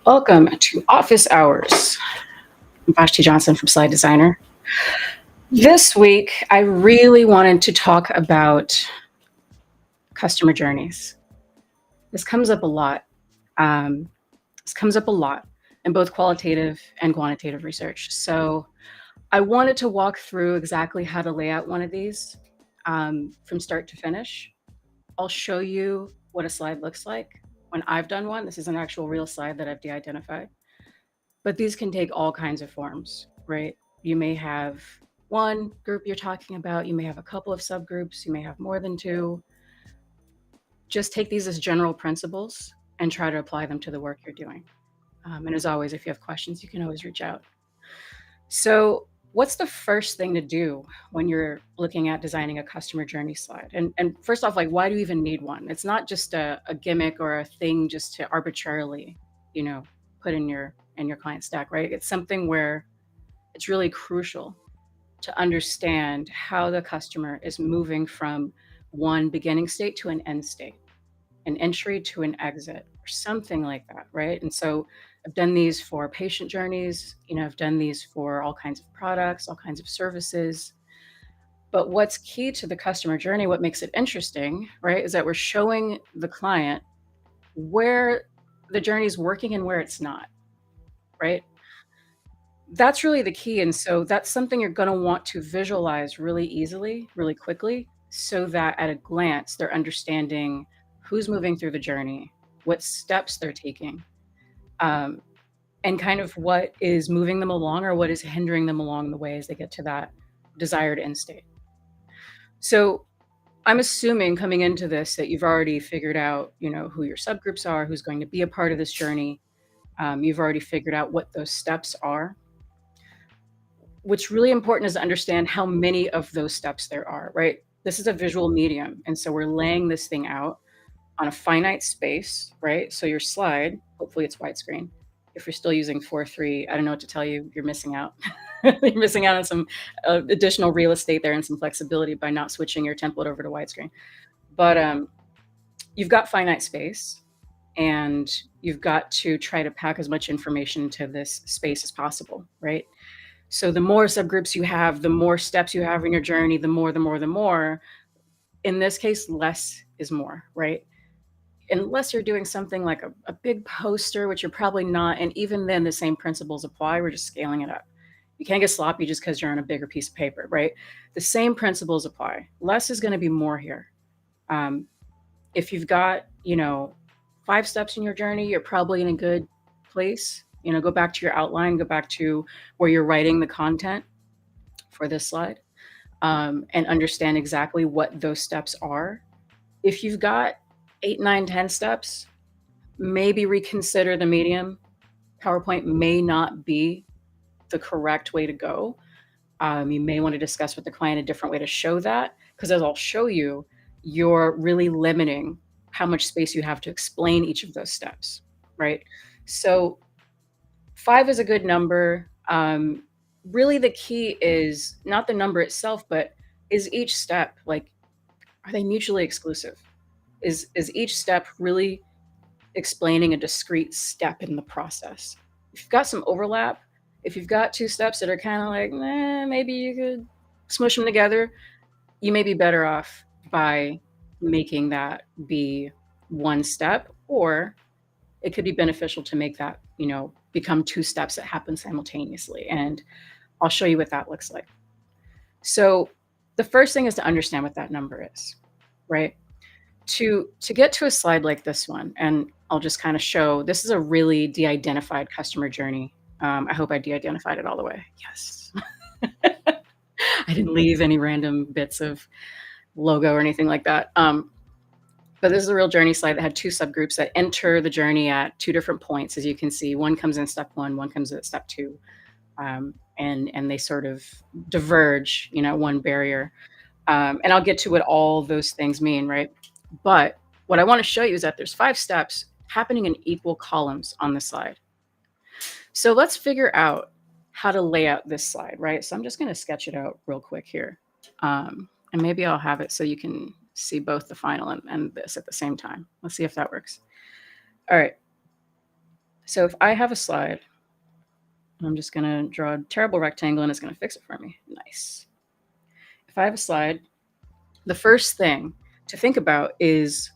Welcome to Office Hours. I'm Vashti Johnson from Slidedesignr. This week, I really wanted to talk about customer journeys. This comes up a lot. Um, this comes up a lot in both qualitative and quantitative research. So I wanted to walk through exactly how to lay out one of these from start to finish. I'll show you what a slide looks like when I've done one. This is an actual real slide that I've de-identified. But these can take all kinds of forms, right? You may have one group you're talking about, you may have a couple of subgroups, you may have more than two. Just take these as general principles and try to apply them to the work you're doing. And as always, if you have questions, you can always reach out. So what's the first thing to do when you're looking at designing a customer journey slide? And first off, like, why do you even need one? It's not just a gimmick or a thing just to arbitrarily, put in your client's deck, right? It's something where it's really crucial to understand how the customer is moving from one beginning state to an end state, an entry to an exit, or something like that, right? And so I've done these for patient journeys, I've done these for all kinds of products, all kinds of services. But what's key to the customer journey, what makes it interesting, right, is that we're showing the client where the journey is working and where it's not, right? That's really the key, and so that's something you're gonna want to visualize really easily, really quickly, so that at a glance, they're understanding who's moving through the journey, what steps they're taking, um, and kind of what is moving them along or what is hindering them along the way as they get to that desired end state. So, I'm assuming coming into this that you've already figured out, who your subgroups are, who's going to be a part of this journey. You've already figured out what those steps are. What's really important is to understand how many of those steps there are, right? This is a visual medium, and so we're laying this thing out on a finite space, right? So your slide, hopefully it's widescreen. If you're still using 4:3, I don't know what to tell you, you're missing out. You're missing out on some additional real estate there and some flexibility by not switching your template over to widescreen. But you've got finite space, and you've got to try to pack as much information into this space as possible, right? So the more subgroups you have, the more steps you have in your journey, the more. In this case, less is more, right? Unless you're doing something like a big poster, which you're probably not, and even then the same principles apply, we're just scaling it up. You can't get sloppy just because you're on a bigger piece of paper, right? The same principles apply. Less is going to be more here. Um, if you've got, 5 steps in your journey, you're probably in a good place. Go back to your outline, go back to where you're writing the content for this slide, and understand exactly what those steps are. If you've got 8, 9, 10 steps, maybe reconsider the medium. PowerPoint may not be the correct way to go. You may want to discuss with the client a different way to show that, because as I'll show you, you're really limiting how much space you have to explain each of those steps, right? So 5 is a good number. Really the key is not the number itself, but is each step, like, are they mutually exclusive? Is each step really explaining a discrete step in the process? If you've got some overlap, if you've got 2 steps that are kind of like, maybe you could smush them together, you may be better off by making that be one step, or it could be beneficial to make that, become 2 steps that happen simultaneously. And I'll show you what that looks like. So the first thing is to understand what that number is, right? To get to a slide like this one, and I'll just kind of show, this is a really de-identified customer journey. I hope I de-identified it all the way. Yes. I didn't leave any random bits of logo or anything like that. But this is a real journey slide that had 2 subgroups that enter the journey at 2 different points. As you can see, one comes in step 1, one comes in at step 2. And they sort of diverge, one barrier. And I'll get to what all those things mean, right? But what I want to show you is that there's 5 steps happening in equal columns on the slide. So let's figure out how to lay out this slide, right? So I'm just going to sketch it out real quick here. And maybe I'll have it so you can see both the final and this at the same time. Let's see if that works. All right. So if I have a slide, I'm just going to draw a terrible rectangle and it's going to fix it for me. Nice. If I have a slide, the first thing to think about is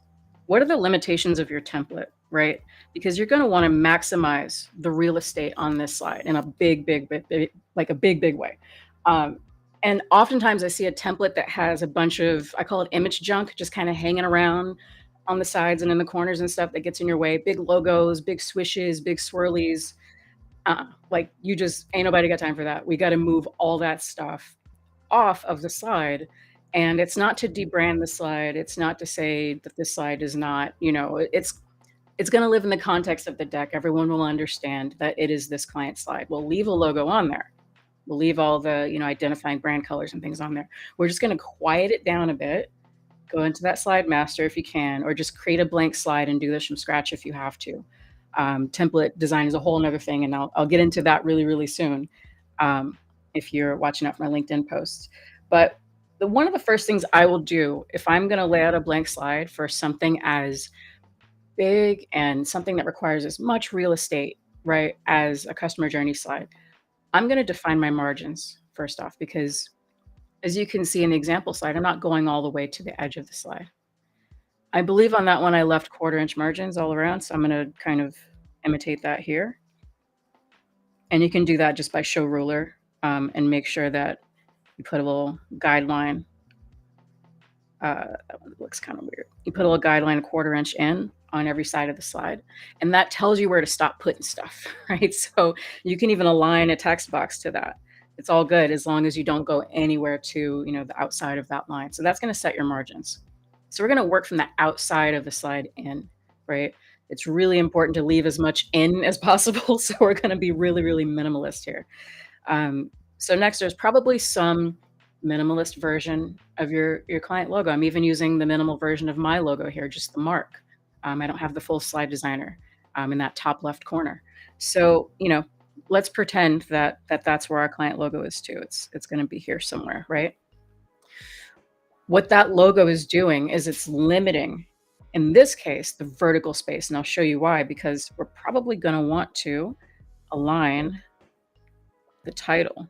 what are the limitations of your template, right? Because you're going to want to maximize the real estate on this slide in a big, like a big way. Um, and oftentimes I see a template that has a bunch of, I call it image junk, just kind of hanging around on the sides and in the corners and stuff that gets in your way. Big logos, big swishes, big swirlies. Like you just ain't nobody got time for that. We got to move all that stuff off of the slide. And it's not to debrand the slide. It's not to say that this slide is not, it's going to live in the context of the deck. Everyone will understand that it is this client slide. We'll leave a logo on there. We'll leave all the, identifying brand colors and things on there. We're just going to quiet it down a bit. Go into that slide master if you can, or just create a blank slide and do this from scratch if you have to. Template design is a whole nother thing, and I'll get into that really soon. If you're watching out for my LinkedIn posts. But one of the first things I will do if I'm going to lay out a blank slide for something as big and something that requires as much real estate, right, as a customer journey slide, I'm going to define my margins first off, because as you can see in the example slide, I'm not going all the way to the edge of the slide. I believe on that one, I left 1/4 inch margins all around. So I'm going to kind of imitate that here. And you can do that just by show ruler, and make sure that you put a little guideline. That one looks kind of weird. You put a little guideline 1/4 inch in on every side of the slide, and that tells you where to stop putting stuff, right? So you can even align a text box to that. It's all good as long as you don't go anywhere to, the outside of that line. So that's going to set your margins. So we're going to work from the outside of the slide in, right? It's really important to leave as much in as possible. So we're going to be really minimalist here. So next, there's probably some minimalist version of your client logo. I'm even using the minimal version of my logo here, just the mark. I don't have the full Slidedesignr in that top left corner. So let's pretend that that's where our client logo is too. It's going to be here somewhere, right? What that logo is doing is it's limiting, in this case, the vertical space, and I'll show you why. Because we're probably going to want to align the title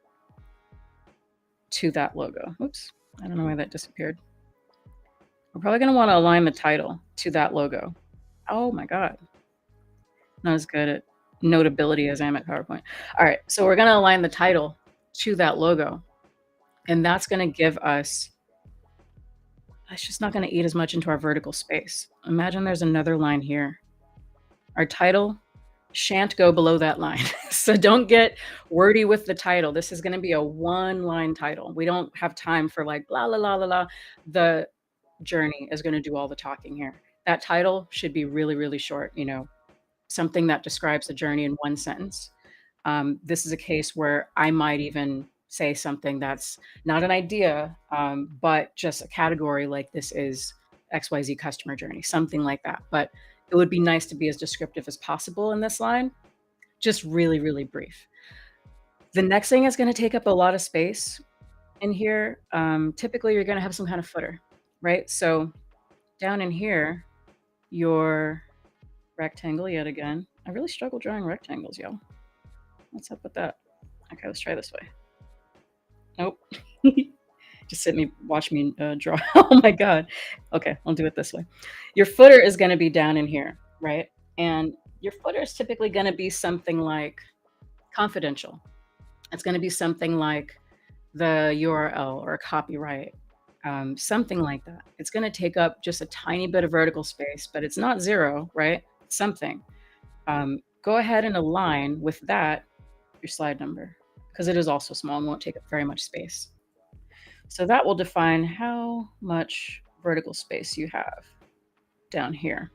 to that logo. Oops, I don't know why that disappeared. We're probably going to want to align the title to that logo. Oh my God. Not as good at notability as I am at PowerPoint. All right, so we're going to align the title to that logo. And that's going to give us, it's just not going to eat as much into our vertical space. Imagine there's another line here. Our title shan't go below that line. So don't get wordy with the title. This is going to be a one-line title. We don't have time for like blah, blah, blah, blah, blah. The journey is going to do all the talking here. That title should be really short, something that describes the journey in one sentence. This is a case where I might even say something that's not an idea, but just a category, like this is XYZ customer journey, something like that. But it would be nice to be as descriptive as possible in this line, just really brief. The next thing is going to take up a lot of space in here. Typically, you're going to have some kind of footer, right? So down in here, your rectangle yet again. I really struggle drawing rectangles, y'all. What's up with that? Okay, let's try this way. Nope. Just watch me draw. Oh my God. Okay, I'll do it this way. Your footer is going to be down in here, right? And your footer is typically going to be something like confidential. It's going to be something like the URL or copyright, something like that. It's going to take up just a tiny bit of vertical space, but it's not zero, right? It's something. Go ahead and align with that your slide number, because it is also small and won't take up very much space. So that will define how much vertical space you have down here.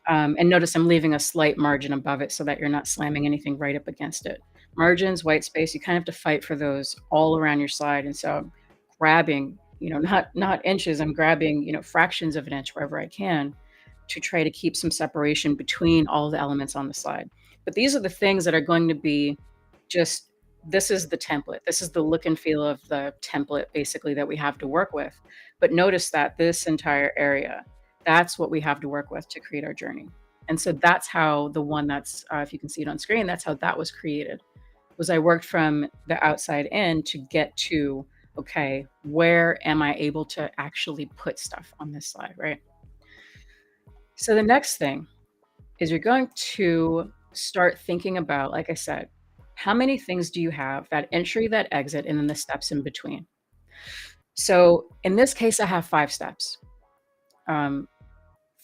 And notice I'm leaving a slight margin above it so that you're not slamming anything right up against it. Margins, white space, you kind of have to fight for those all around your slide. And so I'm grabbing, not inches, I'm grabbing, fractions of an inch wherever I can to try to keep some separation between all the elements on the slide. But these are the things that are going to be just, this is the template. This is the look and feel of the template, basically, that we have to work with. But notice that this entire area, that's what we have to work with to create our journey. And so that's how the one that's, if you can see it on screen, that's how that was created. Was I worked from the outside in to get to, okay, where am I able to actually put stuff on this slide, right? So the next thing is you're going to start thinking about, like I said, how many things do you have, that entry, that exit, and then the steps in between. So in this case, I have 5 steps. Um,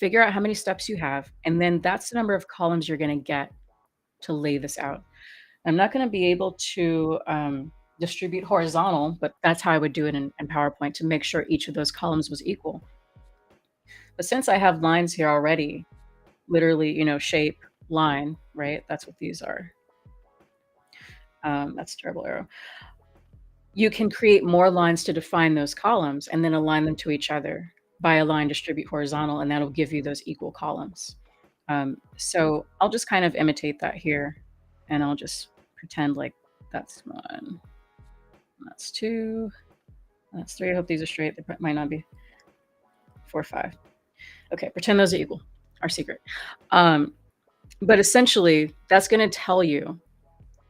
Figure out how many steps you have, and then that's the number of columns you're gonna get to lay this out. I'm not gonna be able to, distribute horizontal, but that's how I would do it in PowerPoint to make sure each of those columns was equal. But since I have lines here already, literally, shape, line, right? That's what these are. That's a terrible arrow. You can create more lines to define those columns and then align them to each other by align, distribute, horizontal, and that'll give you those equal columns. So I'll just kind of imitate that here, and I'll just pretend like that's 1, that's 2, that's 3. I hope these are straight. They might not be. 4, 5. Okay, pretend those are equal. Our secret. But essentially, that's gonna tell you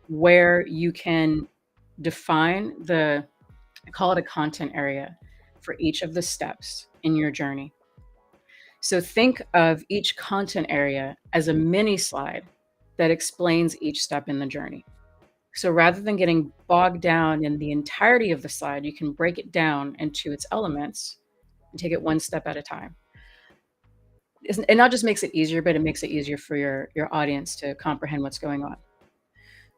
where you can define I call it a content area for each of the steps in your journey. So think of each content area as a mini slide that explains each step in the journey. So rather than getting bogged down in the entirety of the slide, you can break it down into its elements and take it one step at a time. It not just makes it easier, but it makes it easier for your audience to comprehend what's going on.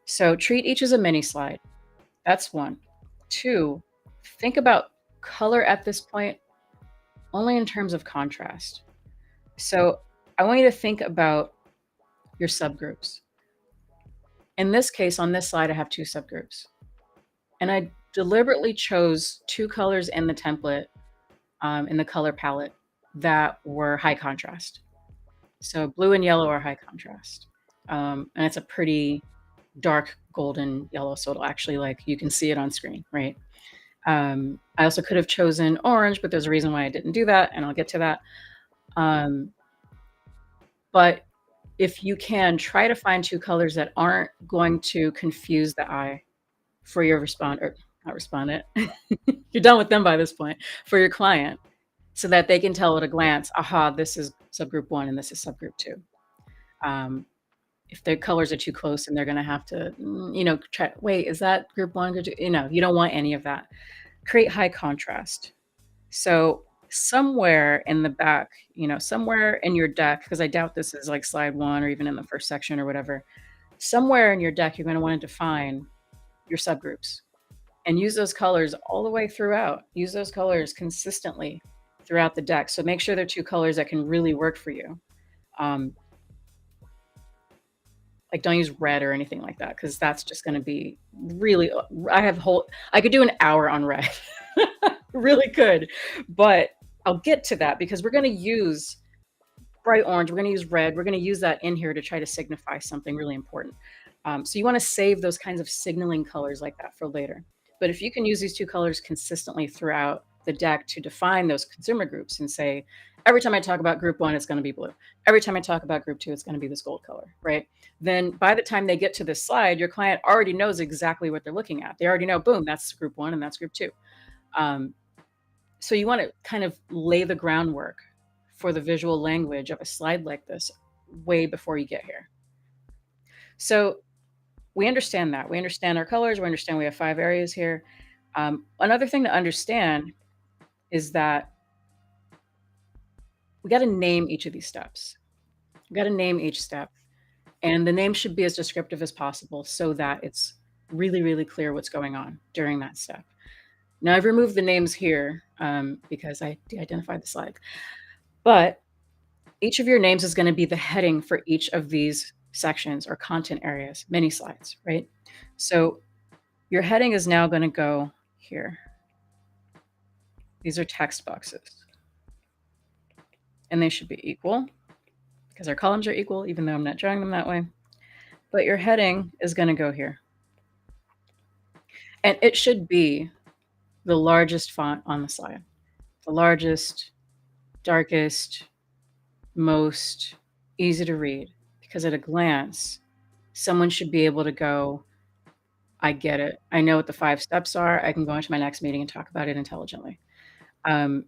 So treat each as a mini slide. That's 1. 2, think about color at this point only in terms of contrast. So I want you to think about your subgroups. In this case, on this slide, I have 2 subgroups. And I deliberately chose 2 colors in the template, in the color palette that were high contrast. So blue and yellow are high contrast. And it's a pretty dark golden yellow, so it'll actually, like, you can see it on screen, right? I also could have chosen orange, but there's a reason why I didn't do that, and I'll get to that. Um, but if you can, try to find 2 colors that aren't going to confuse the eye for your or not respondent. You're done with them by this point, for your client, so that they can tell at a glance, "Aha, this is subgroup 1 and this is subgroup 2." Um, if their colors are too close and they're gonna have to, try, "Wait, is that group 1, group 2?" You don't want any of that. Create high contrast. So somewhere in the back, somewhere in your deck, because I doubt this is like slide 1 or even in the first section or whatever, somewhere in your deck, you're gonna wanna define your subgroups and use those colors all the way throughout. Use those colors consistently throughout the deck. So make sure they're 2 colors that can really work for you. Um, like, don't use red or anything like that, because that's just gonna be really, I could do an hour on red. Really could, but I'll get to that because we're gonna use bright orange, we're gonna use red, we're gonna use that in here to try to signify something really important. So you wanna save those kinds of signaling colors like that for later. But if you can use these 2 colors consistently throughout the deck to define those consumer groups and say, every time I talk about group 1, it's gonna be blue. Every time I talk about group 2, it's gonna be this gold color, right? Then by the time they get to this slide, your client already knows exactly what they're looking at. They already know, boom, that's group 1 and that's group 2. So you want to kind of lay the groundwork for the visual language of a slide like this way before you get here. So we understand that. We understand our colors. We understand we have 5 areas here. Another thing to understand is that we got to name each of these steps. We got to name each step. And the name should be as descriptive as possible so that it's really, really clear what's going on during that step. Now I've removed the names here because I de-identified the slide. But each of your names is going to be the heading for each of these sections or content areas, mini slides, right? So your heading is now going to go here. These are text boxes. And they should be equal because our columns are equal, even though I'm not drawing them that way. But your heading is going to go here. And it should be the largest font on the slide. The largest, darkest, most easy to read, because at a glance, someone should be able to go, I get it. I know what the 5 steps are. I can go into my next meeting and talk about it intelligently. Um,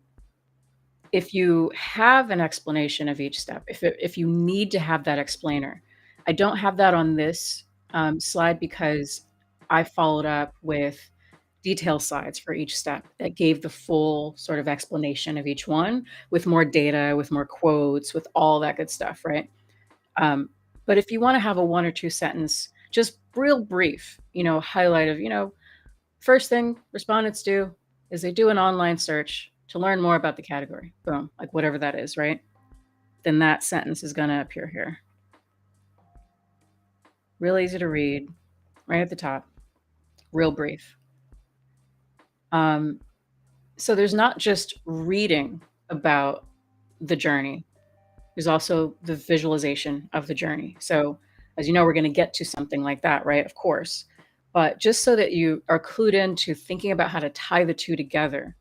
if you have an explanation of each step, if you need to have that explainer, I don't have that on this, slide because I followed up with detail slides for each step that gave the full sort of explanation of each one with more data, with more quotes, with all that good stuff, right? Um, but if you wanna have a 1 or 2 sentence, just real brief, highlight of, first thing respondents do is they do an online search to learn more about the category. Boom, like whatever that is, right? Then that sentence is gonna appear here. Real easy to read, right at the top, real brief. Um, so there's not just reading about the journey, there's also the visualization of the journey. So, as you know, we're gonna get to something like that, right? Of course. But just so that you are clued into thinking about how to tie the 2 together,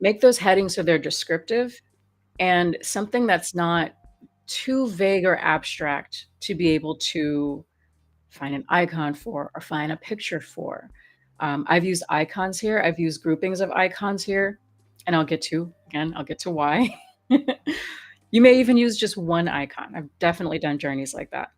make those headings so they're descriptive and something that's not too vague or abstract to be able to find an icon for or find a picture for. I've used icons here. I've used groupings of icons here, and I'll get to why. You may even use just one icon. I've definitely done journeys like that.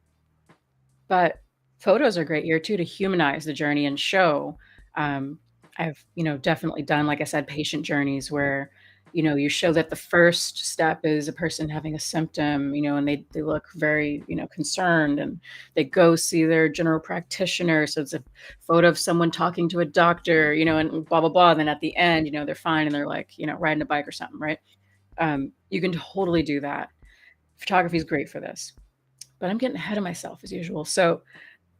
But photos are great here too to humanize the journey and show. I've, definitely done, like I said, patient journeys where, you show that the first step is a person having a symptom, and they look very, concerned and they go see their general practitioner. So it's a photo of someone talking to a doctor, and blah, blah, blah. And then at the end, they're fine and they're like, riding a bike or something, right? You can totally do that. Photography is great for this. But I'm getting ahead of myself as usual. So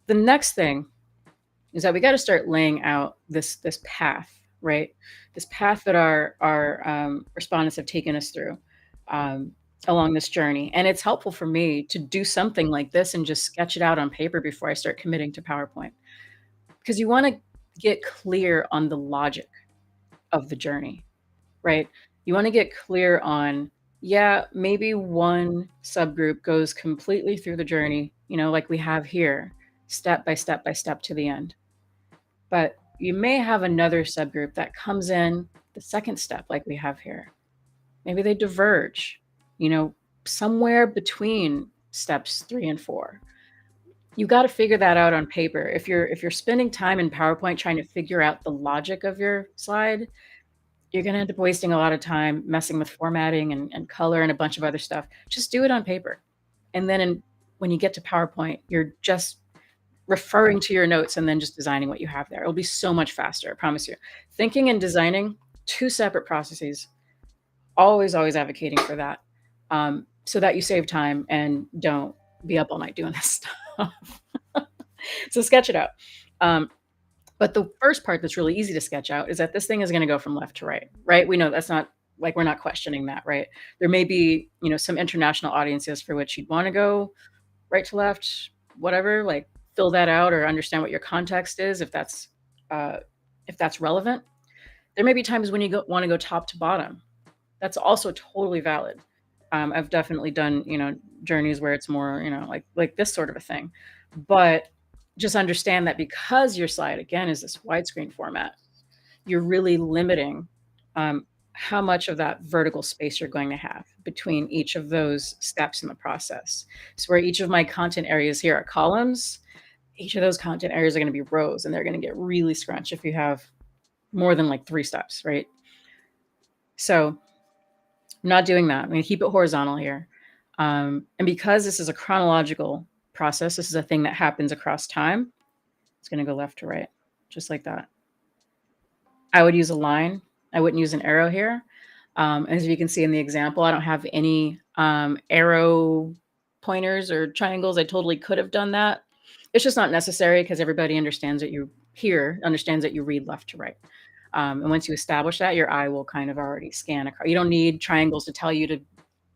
the next thing is that we got to start laying out this path, right? This path that our respondents have taken us through um, along this journey, and it's helpful for me to do something like this and just sketch it out on paper before I start committing to PowerPoint, because you want to get clear on the logic of the journey, right? You want to get clear on, yeah, maybe one subgroup goes completely through the journey, like we have here, step by step by step to the end. But you may have another subgroup that comes in the second step, like we have here. Maybe they diverge, you know, somewhere between steps 3 and 4. You got to figure that out on paper. If you're spending time in PowerPoint trying to figure out the logic of your slide, you're gonna end up wasting a lot of time messing with formatting and color and a bunch of other stuff. Just do it on paper. And then when you get to PowerPoint, you're just referring to your notes and then just designing what you have there. It'll be so much faster, I promise you. Thinking and designing, 2 separate processes. Always, always advocating for that, so that you save time and don't be up all night doing this stuff. So sketch it out. Um, but the first part that's really easy to sketch out is that this thing is gonna go from left to right, right? We know that's not like, we're not questioning that, right? There may be, some international audiences for which you'd wanna go right to left, whatever, like, fill that out or understand what your context is uh, if that's relevant. There may be times when you wanna go top to bottom. That's also totally valid. I've definitely done, journeys where it's more, like this sort of a thing. But just understand that because your slide, again, is this widescreen format, you're really limiting how much of that vertical space you're going to have between each of those steps in the process. So where each of my content areas here are columns, each of those content areas are going to be rows, and they're going to get really scrunched if you have more than like 3 steps, right? So I'm not doing that. I'm going to keep it horizontal here. And because this is a chronological process, this is a thing that happens across time. It's going to go left to right, just like that. I would use a line. I wouldn't use an arrow here. As you can see in the example, I don't have any arrow pointers or triangles. I totally could have done that. It's just not necessary because everybody understands that understands that you read left to right. And once you establish that, your eye will kind of already scan across. You don't need triangles to tell you to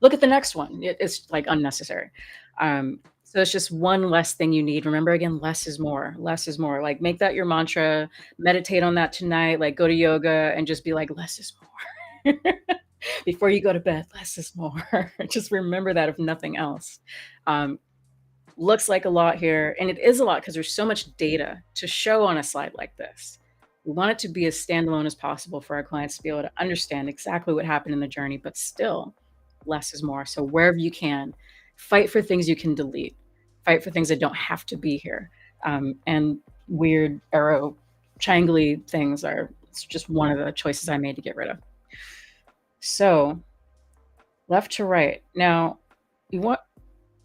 look at the next one. It's like unnecessary. So it's just one less thing you need. Remember, again, less is more. Less is more. Like, make that your mantra. Meditate on that tonight. Like, go to yoga and just be like, less is more. Before you go to bed, less is more. Just remember that if nothing else. Um, Looks like a lot here, and it is a lot because there's so much data to show on a slide like this. We want it to be as standalone as possible for our clients to be able to understand exactly what happened in the journey, but still, less is more. So wherever you can, fight for things you can delete, fight for things that don't have to be here. And weird arrow triangly things are it's just one of the choices I made to get rid of. So left to right. Now, you want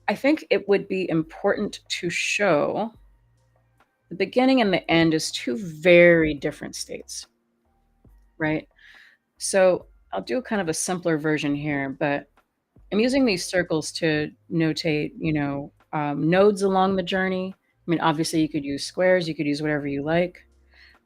I think it would be important to show the beginning and the end as two very different states, right? So I'll do kind of a simpler version here, but I'm using these circles to notate, nodes along the journey. I mean, obviously, you could use squares, you could use whatever you like,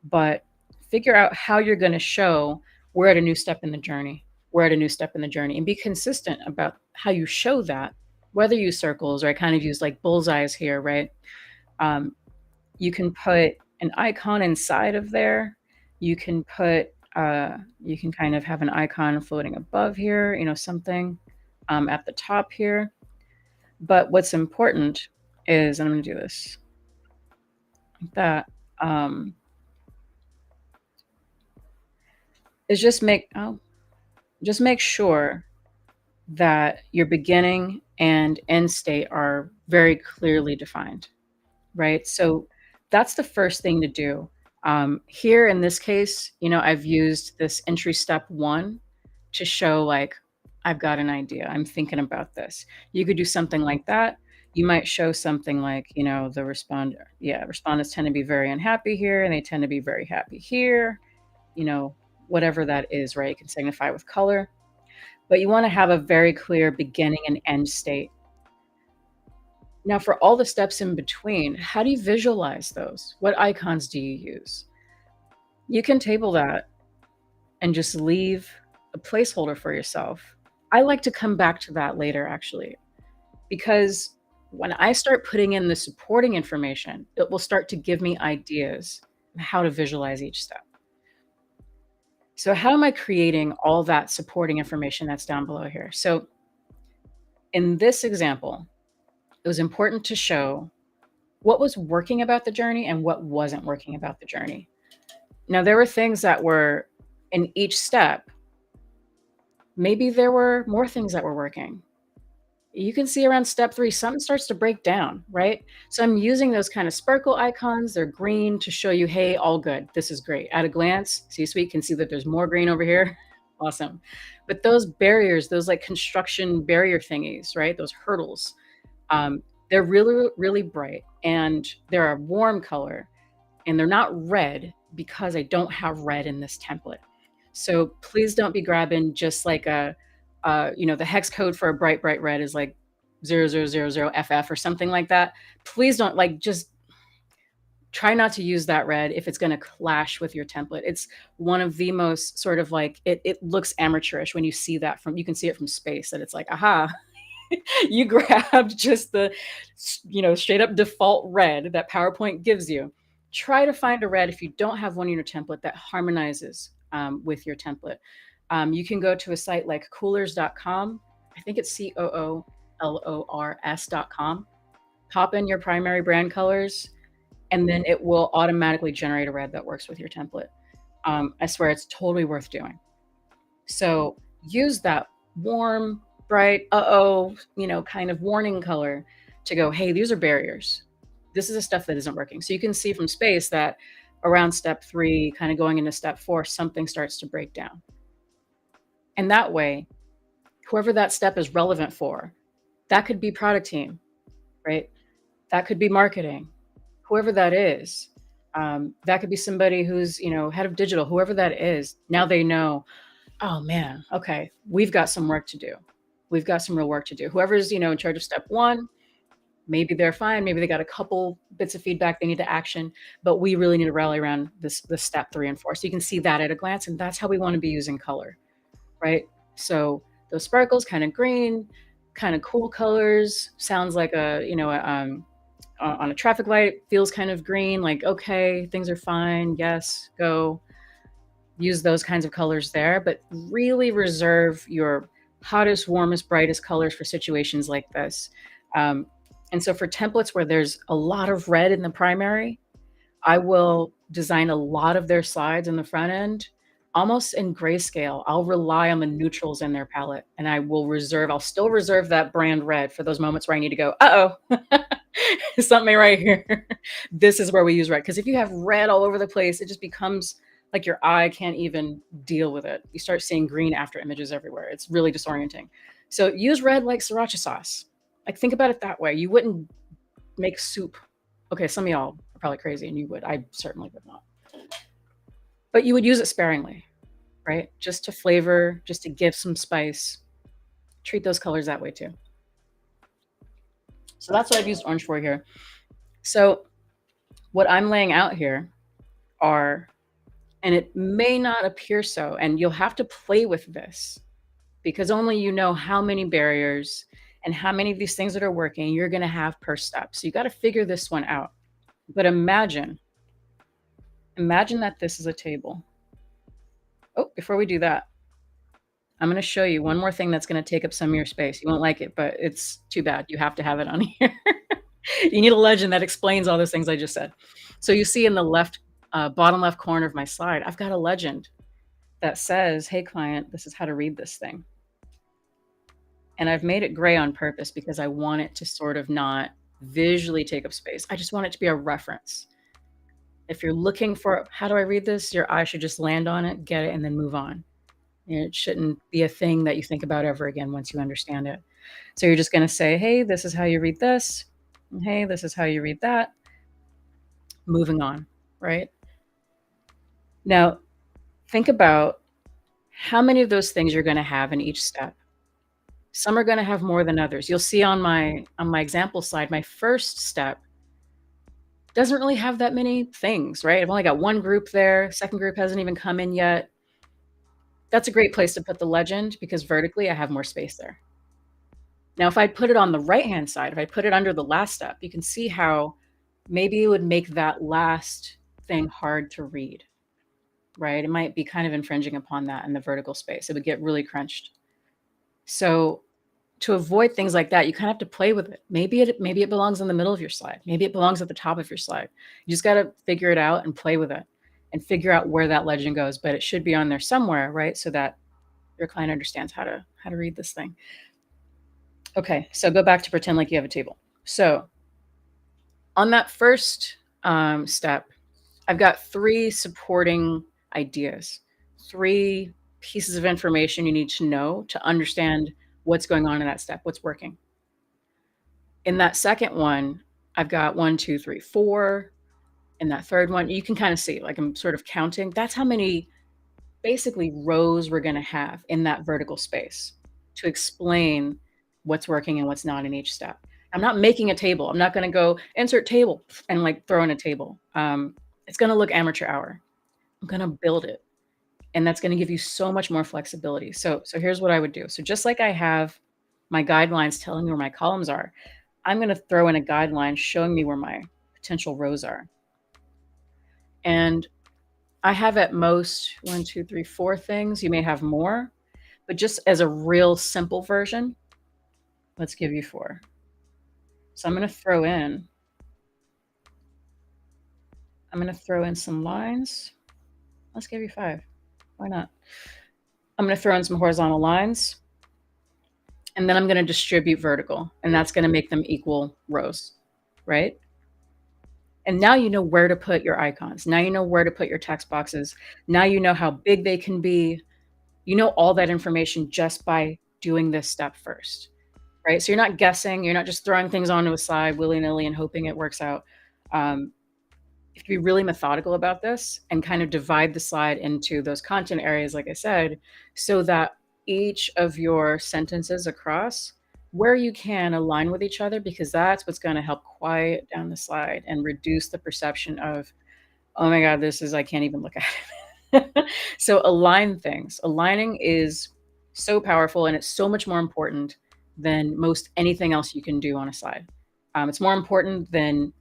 but figure out how you're going to show we're at a new step in the journey. We're at a new step in the journey and be consistent about how you show that, whether you use circles or I kind of use like bullseyes here, right? Um, you can put an icon inside of there. You can you can kind of have an icon floating above here, something at the top here. But what's important is, and I'm going to do this like that, is just make sure that your beginning and end state are very clearly defined. Right? So that's the first thing to do. Here in this case, I've used this entry step one to show like, I've got an idea. I'm thinking about this. You could do something like that. You might show something like, respondents tend to be very unhappy here and they tend to be very happy here, you know, whatever that is, right? You can signify with color, but you want to have a very clear beginning and end state. Now, for all the steps in between, how do you visualize those? What icons do you use? You can table that and just leave a placeholder for yourself. I like to come back to that later, actually, because when I start putting in the supporting information, it will start to give me ideas on how to visualize each step. So, how am I creating all that supporting information that's down below here? So, in this example, it was important to show what was working about the journey and what wasn't working about the journey. Now, there were things that were in each step. Maybe there were more things that were working. You can see around step 3, something starts to break down, right? So I'm using those kind of sparkle icons. They're green to show you, hey, all good. This is great. At a glance, C-suite can see that there's more green over here. Awesome. But those barriers, those like construction barrier thingies, right? Those hurdles, they're really, really bright and they're a warm color and they're not red because I don't have red in this template. So please don't be grabbing just like the hex code for a bright, bright red is like 0000FF or something like that. Please don't just try not to use that red if it's going to clash with your template. It's one of the most sort of like, it looks amateurish when you see that you can see it from space that it's like, aha, you grabbed just the, straight up default red that PowerPoint gives you. Try to find a red if you don't have one in your template that harmonizes with your template. You can go to a site like coolors.com. I think it's COOLORS.com. Pop in your primary brand colors, and then it will automatically generate a red that works with your template. I swear it's totally worth doing. So use that warm, bright, kind of warning color to go, hey, these are barriers. This is the stuff that isn't working. So you can see from space that around step 3, kind of going into step 4, something starts to break down. And that way, whoever that step is relevant for, that could be product team, right? That could be marketing, whoever that is. That could be somebody who's, head of digital, whoever that is. Now they know, oh man, okay, we've got some work to do. We've got some real work to do. Whoever's, in charge of step 1, maybe they're fine. Maybe they got a couple bits of feedback they need to action, but we really need to rally around this step 3 and 4. So you can see that at a glance, and that's how we want to be using color, right? So those sparkles, kind of green, kind of cool colors, sounds like on a traffic light, feels kind of green, like, okay, things are fine. Yes, go. use those kinds of colors there, but really reserve your hottest, warmest, brightest colors for situations like this. Um, and so for templates where there's a lot of red in the primary, I will design a lot of their slides in the front end almost in grayscale. I'll rely on the neutrals in their palette, and I'll still reserve that brand red for those moments where I need to go, "Uh-oh, something right here." This is where we use red, because if you have red all over the place, it just becomes like your eye can't even deal with it. You start seeing green after images everywhere. It's really disorienting. So use red like sriracha sauce. Like, think about it that way. You wouldn't make soup. Okay, some of y'all are probably crazy and you would. I certainly would not. But you would use it sparingly, right? Just to flavor, just to give some spice. Treat those colors that way too. So that's what I've used orange for here. So what I'm laying out here are, and it may not appear so, and you'll have to play with this because only you know how many barriers and how many of these things that are working you're going to have per step. So you got to figure this one out. But imagine that this is a table. Oh, before we do that, I'm going to show you one more thing that's going to take up some of your space. You won't like it, but it's too bad. You have to have it on here. You need a legend that explains all those things I just said. So you see in the left, bottom left corner of my slide, I've got a legend that says, "Hey client, this is how to read this thing." And I've made it gray on purpose because I want it to sort of not visually take up space. I just want it to be a reference. If you're looking for, how do I read this? Your eye should just land on it, get it, and then move on. And it shouldn't be a thing that you think about ever again once you understand it. So you're just going to say, "Hey, this is how you read this. And hey, this is how you read that." Moving on, right? Now, think about how many of those things you're going to have in each step. Some are going to have more than others. You'll see on my example slide, my first step doesn't really have that many things, right? I've only got one group there. Second group hasn't even come in yet. That's a great place to put the legend because vertically I have more space there. Now, if I put it on the right-hand side, if I put it under the last step, you can see how maybe it would make that last thing hard to read, right? It might be kind of infringing upon that in the vertical space. It would get really crunched. So to avoid things like that, you kind of have to play with it. Maybe it belongs in the middle of your slide. Maybe it belongs at the top of your slide. You just got to figure it out and play with it and figure out where that legend goes, but it should be on there somewhere, right? So that your client understands how to read this thing. Okay, so go back to pretend like you have a table. So on that first step, I've got 3 supporting ideas, 3 pieces of information you need to know to understand what's going on in that step, what's working. In that second one, I've got 1, 2, 3, 4. In that third one, you can kind of see, like I'm sort of counting. That's how many basically rows we're going to have in that vertical space to explain what's working and what's not in each step. I'm not making a table. I'm not going to go insert table and like throw in a table. It's going to look amateur hour. I'm going to build it. And that's going to give you so much more flexibility. So here's what I would do. So just like I have my guidelines telling me where my columns are, I'm going to throw in a guideline showing me where my potential rows are. And I have at most 1, 2, 3, 4 things. You may have more, but just as a real simple version, let's give you 4. So I'm going to throw in some lines. Let's give you 5. Why not? I'm going to throw in some horizontal lines, and then I'm going to distribute vertical, and that's going to make them equal rows, right? And now you know where to put your icons. Now you know where to put your text boxes. Now you know how big they can be. You know all that information just by doing this step first, right? So you're not guessing. You're not just throwing things onto a slide willy-nilly and hoping it works out. You have to be really methodical about this and kind of divide the slide into those content areas, like I said, so that each of your sentences across, where you can, align with each other, because that's what's going to help quiet down the slide and reduce the perception of, "Oh my God, I can't even look at it." So align things. Aligning is so powerful, and it's so much more important than most anything else you can do on a slide. It's more important than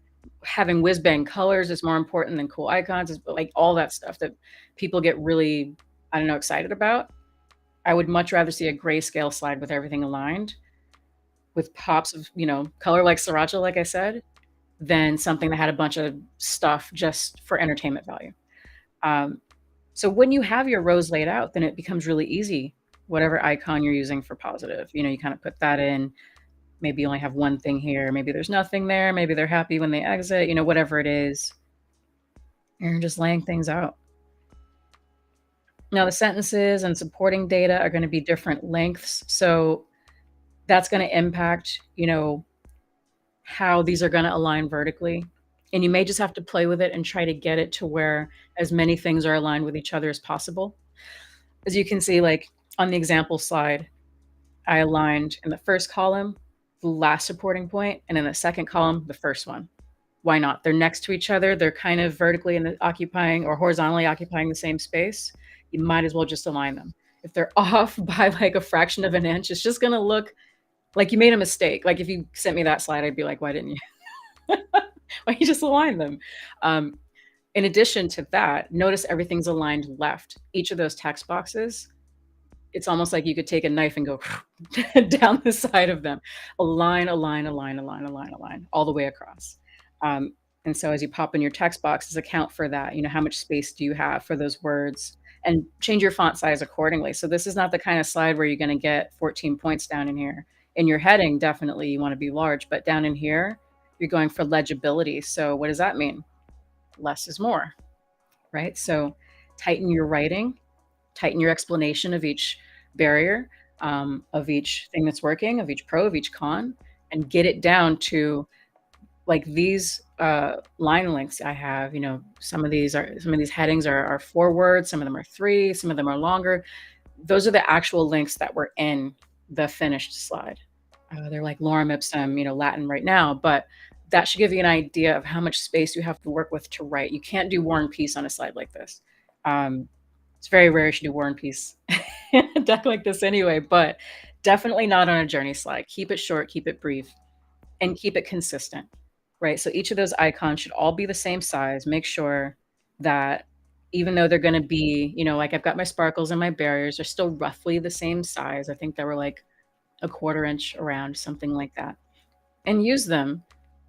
having whiz bang colors is more important than cool icons, is like all that stuff that people get really, I don't know, excited about. I would much rather see a grayscale slide with everything aligned with pops of, color like sriracha, like I said, than something that had a bunch of stuff just for entertainment value. Um, so when you have your rows laid out, then it becomes really easy. Whatever icon you're using for positive, you kind of put that in. Maybe you only have one thing here. Maybe there's nothing there. Maybe they're happy when they exit, whatever it is. You're just laying things out. Now, the sentences and supporting data are going to be different lengths. So that's going to impact, how these are going to align vertically. And you may just have to play with it and try to get it to where as many things are aligned with each other as possible. As you can see, like on the example slide, I aligned in the first column the last supporting point, and in the second column, the first one. Why not? They're next to each other. They're kind of vertically occupying or horizontally occupying the same space. You might as well just align them. If they're off by like a fraction of an inch, it's just going to look like you made a mistake. Like if you sent me that slide, I'd be like, why didn't you? Why don't you just align them? Um, in addition to that, notice everything's aligned left. Each of those text boxes, it's almost like you could take a knife and go down the side of them. Align, align, align, align, align, align, all the way across. Um, and so as you pop in your text boxes, account for that. How much space do you have for those words? And change your font size accordingly. So this is not the kind of slide where you're going to get 14 points down in here. In your heading, definitely you want to be large, but down in here, you're going for legibility. So what does that mean? Less is more, right? So tighten your writing, tighten your explanation of each barrier, of each thing that's working, of each pro, of each con, and get it down to like these line lengths I have. Some of these headings are 4 words, some of them are 3, some of them are longer. Those are the actual links that were in the finished slide. They're like lorem ipsum, Latin right now, but that should give you an idea of how much space you have to work with to write. You can't do War and Peace on a slide like this. It's very rare you should do War and Peace in a deck like this anyway, but definitely not on a journey slide. Keep it short, keep it brief, and keep it consistent, right? So each of those icons should all be the same size. Make sure that even though they're going to be, like I've got my sparkles and my barriers, they're still roughly the same size. I think they were like a 1/4 inch around, something like that. And use them,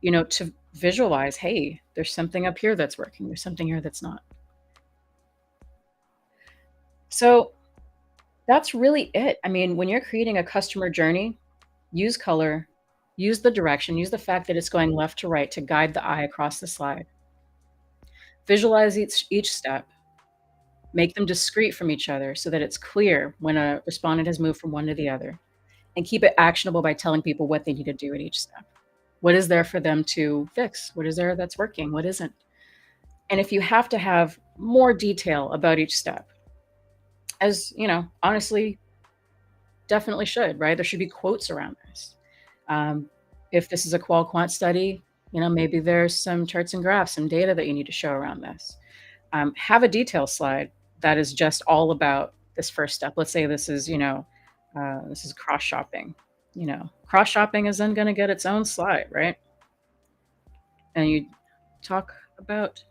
to visualize, hey, there's something up here that's working. There's something here that's not. So that's really it. I mean, when you're creating a customer journey, use color, use the direction, use the fact that it's going left to right to guide the eye across the slide. Visualize each step. Make them discrete from each other so that it's clear when a respondent has moved from one to the other. And keep it actionable by telling people what they need to do at each step. What is there for them to fix? What is there that's working? What isn't? And if you have to have more detail about each step, as honestly, definitely should, right? There should be quotes around this. If this is a qual quant study, maybe there's some charts and graphs, some data that you need to show around this. Have a detail slide that is just all about this first step. Let's say this is, this is cross shopping. Cross shopping is then going to get its own slide, right? And you talk about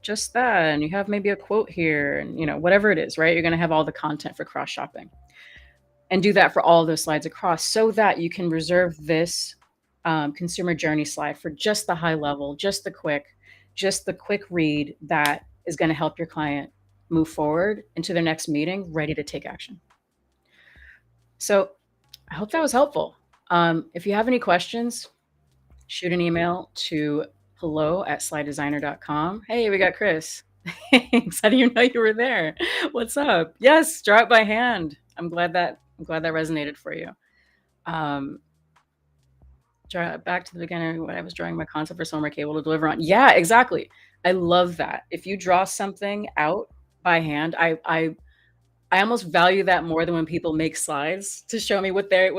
just that, and you have maybe a quote here, and whatever it is, right? You're going to have all the content for cross shopping, and do that for all those slides across, so that you can reserve this consumer journey slide for just the high level, just the quick read that is going to help your client move forward into their next meeting, ready to take action. So I hope that was helpful. If you have any questions, shoot an email to hello@slidedesignr.com. Hey, we got Chris. Thanks. How do you know you were there? What's up? Yes, draw it by hand. I'm glad that resonated for you. Draw back to the beginning when I was drawing my concept for someone able to deliver on. Yeah, exactly. I love that. If you draw something out by hand, I almost value that more than when people make slides to show me what they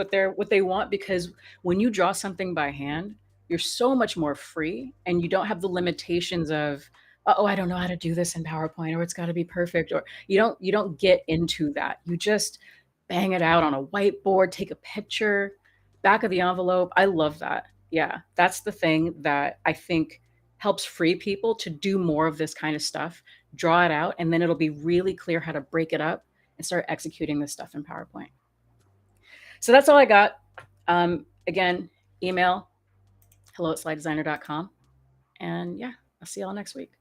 want, because when you draw something by hand, you're so much more free, and you don't have the limitations of, oh, I don't know how to do this in PowerPoint, or it's got to be perfect, or you don't get into that. You just bang it out on a whiteboard, take a picture, back of the envelope. I love that. Yeah, that's the thing that I think helps free people to do more of this kind of stuff, draw it out, and then it'll be really clear how to break it up and start executing this stuff in PowerPoint. So that's all I got. Again, email hello@slidedesignr.com. And yeah, I'll see y'all next week.